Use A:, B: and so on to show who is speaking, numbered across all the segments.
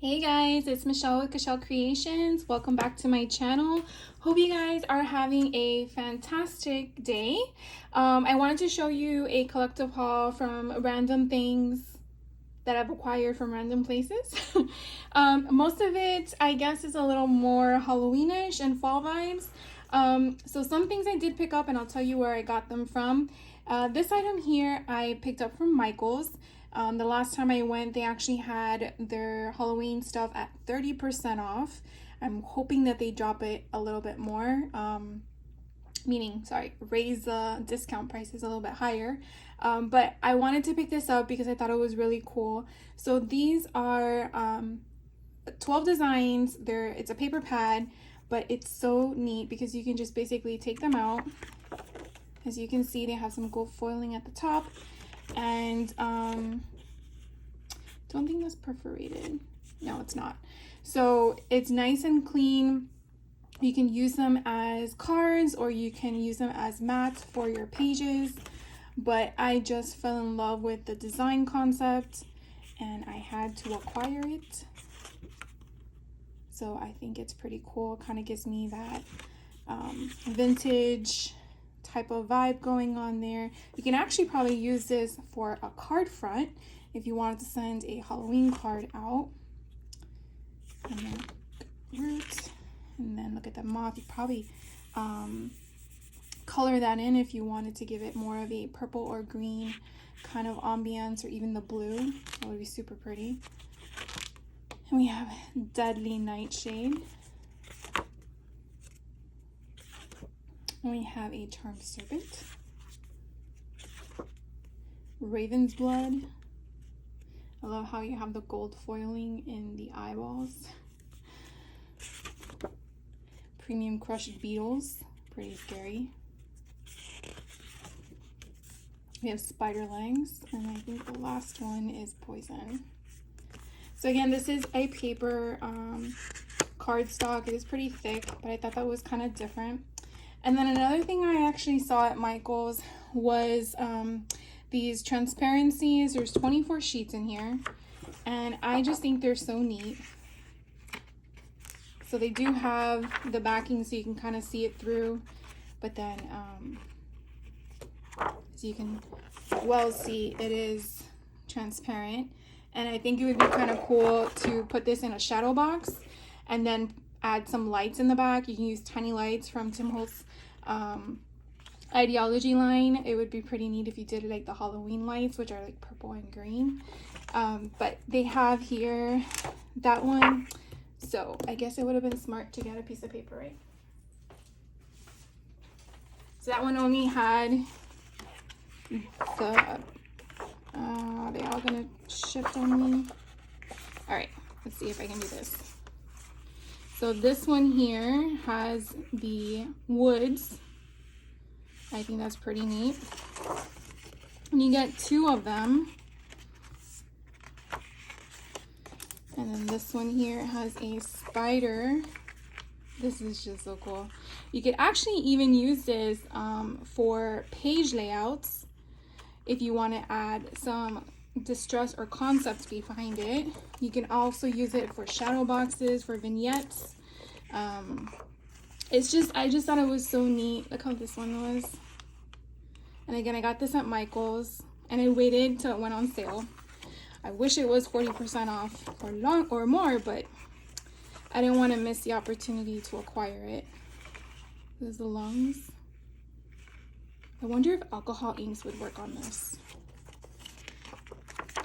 A: Hey guys, it's Michelle with Michelle Creations. Welcome back to my channel. Hope you guys are having a fantastic day. I wanted to show you a collective haul from random things that I've acquired from random places. Most of it, I guess, is a little more Halloweenish and fall vibes. So some things I did pick up, and I'll tell you where I got them from. This item here I picked up from Michael's. The last time I went, they actually had their Halloween stuff at 30% off. I'm hoping that they drop it a little bit more, raise the discount prices a little bit higher. But I wanted to pick this up because I thought it was really cool. So these are 12 designs. It's a paper pad, but it's so neat because you can just basically take them out. As you can see, they have some gold foiling at the top. And don't think that's perforated. No, it's not. So it's nice and clean. You can use them as cards or you can use them as mats for your pages. But I just fell in love with the design concept and I had to acquire it. So I think it's pretty cool. Kind of gives me that vintage type of vibe going on there. You can actually probably use this for a card front if you wanted to send a Halloween card out. And then root, and then look at the moth. You probably color that in if you wanted to give it more of a purple or green kind of ambiance, or even the blue. That would be super pretty. And we have Deadly Nightshade. And we have a Charmed Serpent, Raven's Blood. I love how you have the gold foiling in the eyeballs. Premium Crushed Beetles, pretty scary. We have Spider Legs, and I think the last one is Poison. So again, this is a paper cardstock. It is pretty thick, but I thought that was kind of different. And then another thing I actually saw at Michael's was these transparencies. There's 24 sheets in here, and I just think they're so neat. So they do have the backing so you can kind of see it through, but then as you can well see, it is transparent. And I think it would be kind of cool to put this in a shadow box and then add some lights in the back. You can use tiny lights from Tim Holtz Ideology line. It would be pretty neat if you did like the Halloween lights, which are like purple and green. But they have here that one. So I guess it would have been smart to get a piece of paper, right? So that one only had the, they all gonna shift on me. All right, let's see if I can do this. So this one here has the woods. I think that's pretty neat. And you get 2 of them. And then this one here has a spider. This is just so cool. You could actually even use this for page layouts if you want to add some distress or concept behind it. You can also use it for shadow boxes, for vignettes. I just thought it was so neat. Look how this one was. And again, I got this at Michael's and I waited till it went on sale. I wish it was 40% off or more, but I didn't want to miss the opportunity to acquire it. There's the lungs. I wonder if alcohol inks would work on this.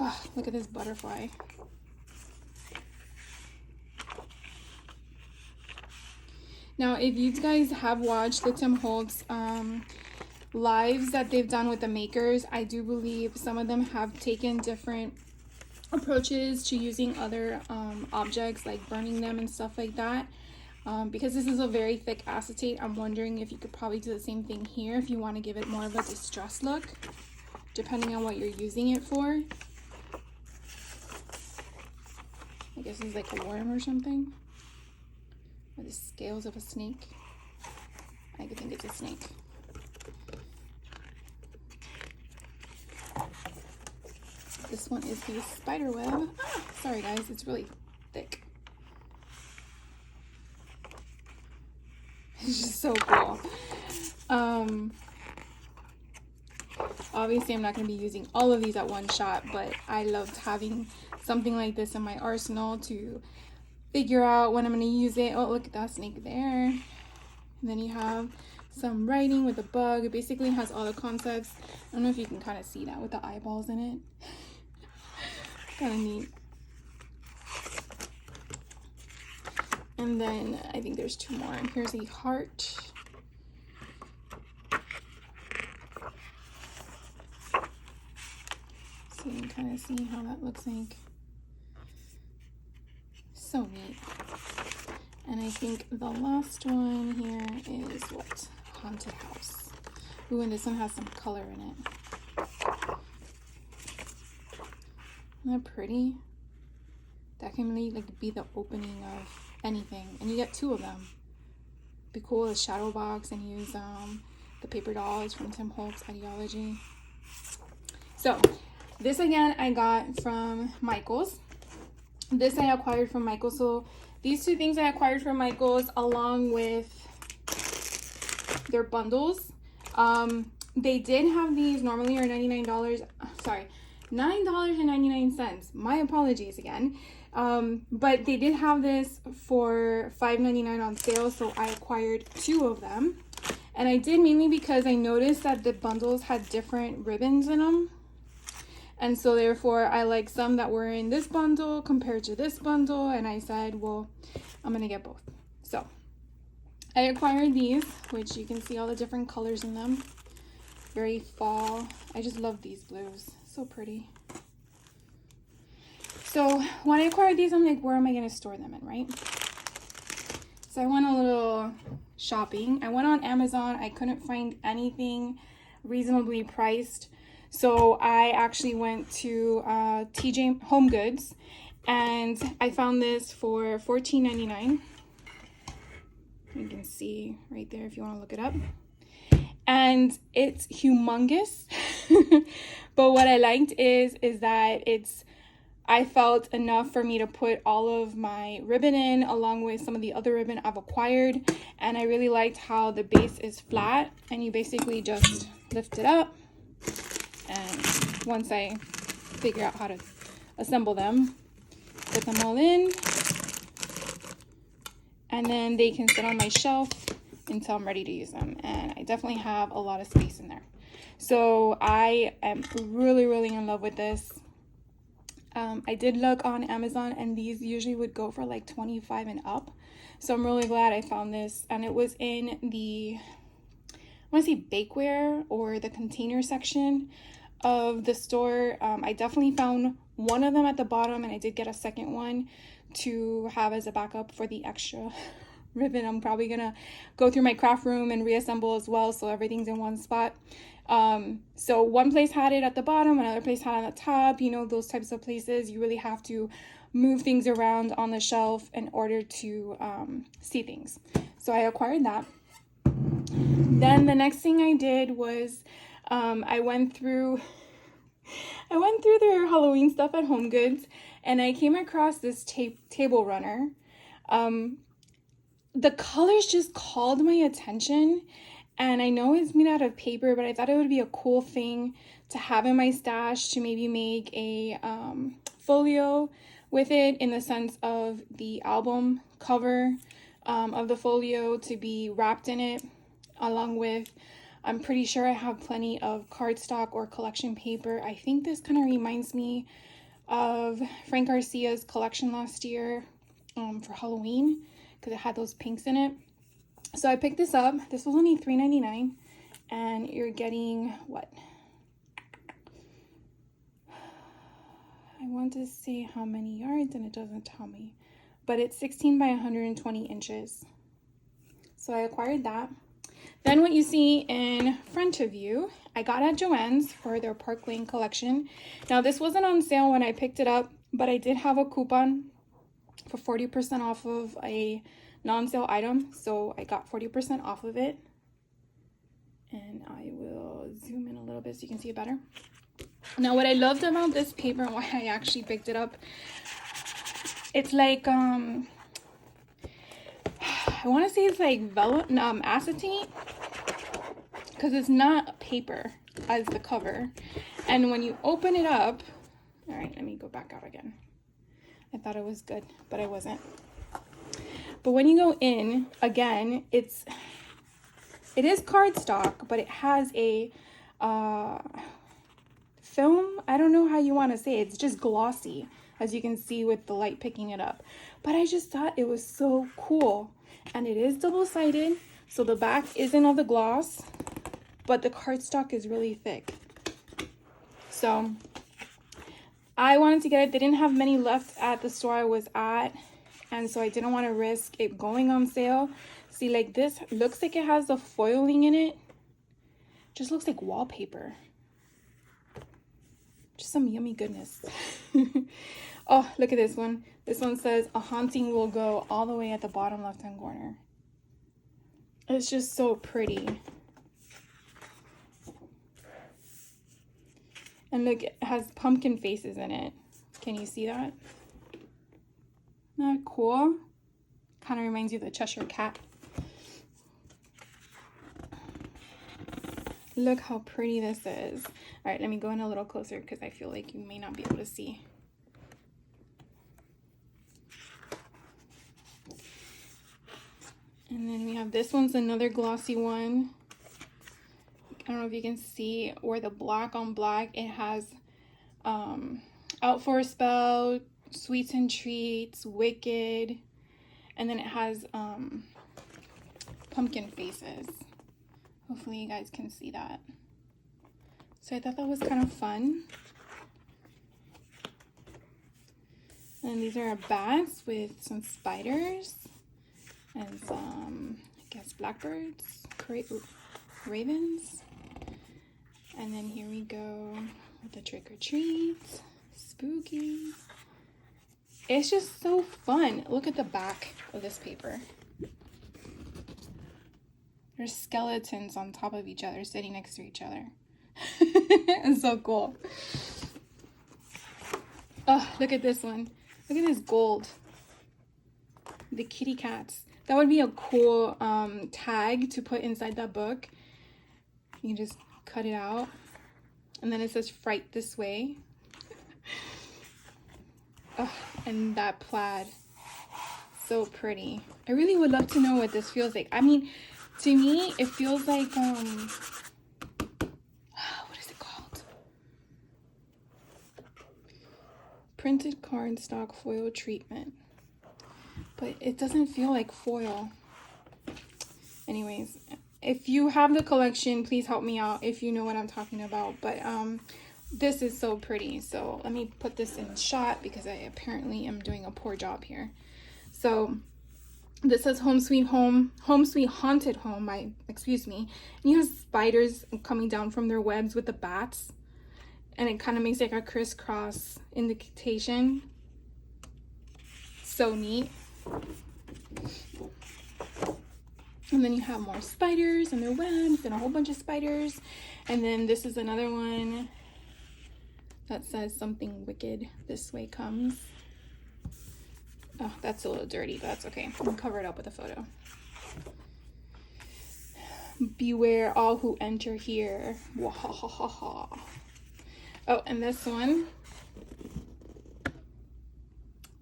A: Oh, look at this butterfly. Now, if you guys have watched the Tim Holtz lives that they've done with the makers, I do believe some of them have taken different approaches to using other objects, like burning them and stuff like that. Because this is a very thick acetate, I'm wondering if you could probably do the same thing here if you want to give it more of a distressed look, depending on what you're using it for. I guess it's like a worm or something. Or the scales of a snake. I think it's a snake. This one is the spider web. Sorry guys, it's really thick. It's just so cool. Obviously I'm not going to be using all of these at one shot, but I loved having something like this in my arsenal to figure out when I'm going to use it. Oh, look at that snake there. And then you have some writing with a bug. It basically has all the concepts. I don't know if you can kind of see that with the eyeballs in it. Kind of neat. And then I think there's two more. Here's a heart. So you can kind of see how that looks like. So neat. And I think the last one here is what? Haunted house. Ooh, and this one has some color in it. Isn't that pretty? That can really like be the opening of anything. And you get two of them. Be cool as shadow box and use the paper dolls from Tim Holtz Ideology. So this again I got from Michael's. This I acquired from Michael's. So these two things I acquired from Michael's along with their bundles. They did have these normally are $99. Sorry, $9.99. My apologies again. But they did have this for $5.99 on sale, so I acquired two of them. And I did mainly because I noticed that the bundles had different ribbons in them. And so therefore I like some that were in this bundle compared to this bundle, and I said, well, I'm gonna get both. So I acquired these, which you can see all the different colors in them. Very fall. I just love these blues. So pretty. So when I acquired these, I'm like, where am I gonna store them in, right? So I went a little shopping. I went on Amazon. I couldn't find anything reasonably priced. So I actually went to TJ Home Goods, and I found this for $14.99. You can see right there if you want to look it up. And it's humongous. But what I liked is that I felt enough for me to put all of my ribbon in along with some of the other ribbon I've acquired. And I really liked how the base is flat and you basically just lift it up. And once I figure out how to assemble them, put them all in, and then they can sit on my shelf until I'm ready to use them. And I definitely have a lot of space in there. So I am really, really in love with this. I did look on Amazon, and these usually would go for like $25 and up. So I'm really glad I found this, and it was in the, I want to say bakeware or the container section of the store. I definitely found one of them at the bottom, and I did get a second one to have as a backup for the extra ribbon. I'm probably gonna go through my craft room and reassemble as well, so everything's in one spot. So one place had it at the bottom, another place had it at the top. You know, those types of places you really have to move things around on the shelf in order to see things. So I acquired that. Then the next thing I did was I went through their Halloween stuff at Home Goods, and I came across this table runner. The colors just called my attention, and I know it's made out of paper, but I thought it would be a cool thing to have in my stash to maybe make a folio with it, in the sense of the album cover of the folio to be wrapped in it, along with, I'm pretty sure I have plenty of cardstock or collection paper. I think this kind of reminds me of Frank Garcia's collection last year for Halloween, because it had those pinks in it. So I picked this up. This was only $3.99, and you're getting what? I want to say how many yards, and it doesn't tell me, but it's 16 by 120 inches. So I acquired that. Then what you see in front of you, I got at Joann's for their Park Lane collection. Now this wasn't on sale when I picked it up, but I did have a coupon for 40% off of a non-sale item, so I got 40% off of it. And I will zoom in a little bit so you can see it better. Now what I loved about this paper and why I actually picked it up, It's like I want to say it's like acetate, because it's not paper as the cover. And when you open it up, all right, let me go back out again. I thought it was good, but I wasn't. But when you go in, again, it is cardstock, but it has a film. I don't know how you want to say it. It's just glossy, as you can see with the light picking it up. But I just thought it was so cool. And it is double-sided, so the back isn't of the gloss, but the cardstock is really thick. So I wanted to get it. They didn't have many left at the store I was at, and so I didn't want to risk it going on sale. See, like, this looks like it has the foiling in it. Just looks like wallpaper. Just some yummy goodness. Oh, look at this one. This one says, "A haunting will go," all the way at the bottom left-hand corner. It's just so pretty. And look, it has pumpkin faces in it. Can you see that? Isn't that cool? Kind of reminds you of the Cheshire Cat. Look how pretty this is. All right, let me go in a little closer because I feel like you may not be able to see. And then we have this one's another glossy one. I don't know if you can see where the black on black, it has Out for a Spell, Sweets and Treats, Wicked, and then it has pumpkin faces. Hopefully you guys can see that. So I thought that was kind of fun. And these are bats with some spiders and some, I guess, blackbirds, ravens. And then here we go with the trick or treat, spooky. It's just so fun. Look at the back of this paper. There's skeletons on top of each other, sitting next to each other. It's so cool. Oh, look at this one. Look at this gold. The kitty cats. That would be a cool tag to put inside that book. You can just cut it out. And then it says "Fright this way." Oh, and that plaid. So pretty. I really would love to know what this feels like. I mean, to me, it feels like, what is it called? Printed cardstock foil treatment. But it doesn't feel like foil. Anyways, if you have the collection, please help me out if you know what I'm talking about. But this is so pretty. So let me put this in shot because I apparently am doing a poor job here. So this says "Home Sweet Home," "Home Sweet Haunted Home," excuse me. And you have spiders coming down from their webs with the bats. And it kind of makes like a crisscross indentation. So neat. And then you have more spiders and their webs and a whole bunch of spiders. And then this is another one that says something wicked. This way comes. Oh, that's a little dirty, but that's okay. I'll cover it up with a photo. Beware all who enter here. Wahahaha. Oh, and this one.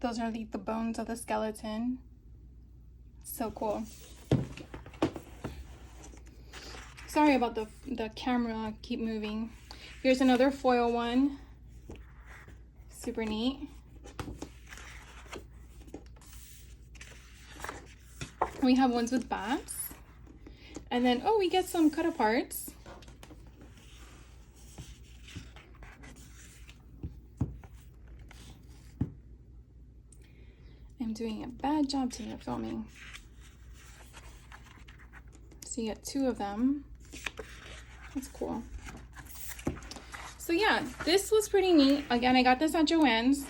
A: Those are the bones of the skeleton. So cool. Sorry about the camera keep moving. Here's another foil one. Super neat. We have ones with bats. And then, oh, we get some cut aparts. I'm doing a bad job today of filming. So you get two of them. That's cool. So yeah, this was pretty neat. Again, I got this at Joann's.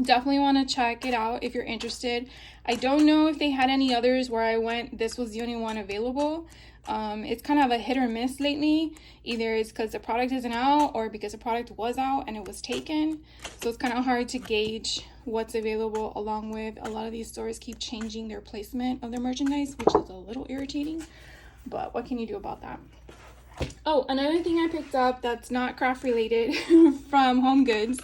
A: Definitely want to check it out if you're interested. I don't know if they had any others where I went. This was the only one available. It's kind of a hit or miss lately. Either it's because the product isn't out or because the product was out and it was taken. So it's kind of hard to gauge what's available, along with a lot of these stores keep changing their placement of their merchandise, which is a little irritating, but what can you do about that? Oh, another thing I picked up that's not craft related from Home Goods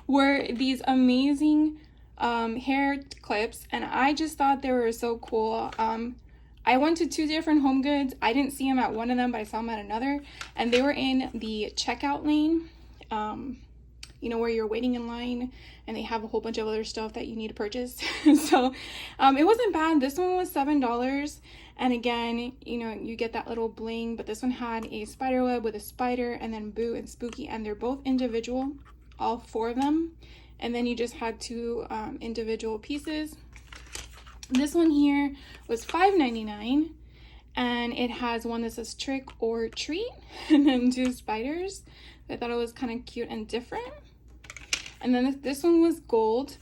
A: were these amazing hair clips, and I just thought they were so cool. I went to 2 different Home Goods. I didn't see them at one of them, but I saw them at another, and they were in the checkout lane. You know, where you're waiting in line and they have a whole bunch of other stuff that you need to purchase. So it wasn't bad. This one was $7. And again, you know, you get that little bling, but this one had a spider web with a spider and then Boo and Spooky, and they're both individual, all 4 of them. And then you just had 2 individual pieces. This one here was $5.99, and it has one that says trick or treat and then 2 spiders. I thought it was kind of cute and different. And then this one was gold,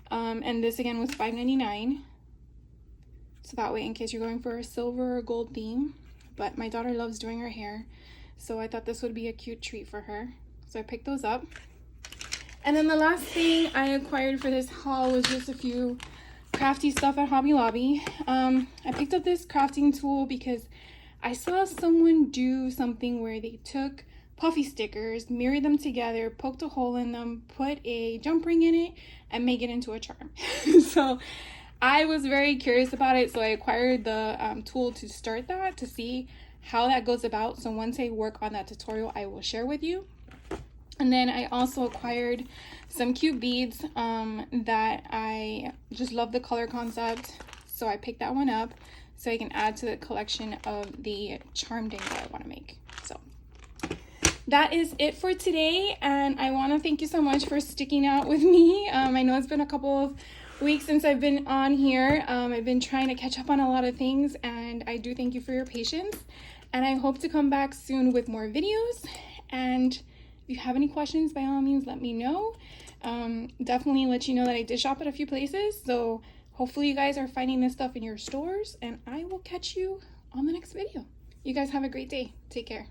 A: and this again was $5.99. So that way, in case you're going for a silver or gold theme. But my daughter loves doing her hair, so I thought this would be a cute treat for her. So I picked those up. And then the last thing I acquired for this haul was just a few crafty stuff at Hobby Lobby. I picked up this crafting tool because I saw someone do something where they took puffy stickers, mirrored them together, poked a hole in them, put a jump ring in it, and make it into a charm. So I was very curious about it, so I acquired the tool to start that, to see how that goes about. So once I work on that tutorial, I will share with you. And then I also acquired some cute beads that I just love the color concept, so I picked that one up so I can add to the collection of the charm ding that I want to make. So that is it for today, and I want to thank you so much for sticking out with me. I know it's been a couple of weeks since I've been on here. I've been trying to catch up on a lot of things, and I do thank you for your patience, and I hope to come back soon with more videos. And if you have any questions, by all means, let me know. Definitely let you know that I did shop at a few places, so hopefully you guys are finding this stuff in your stores, and I will catch you on the next video. You guys have a great day. Take care.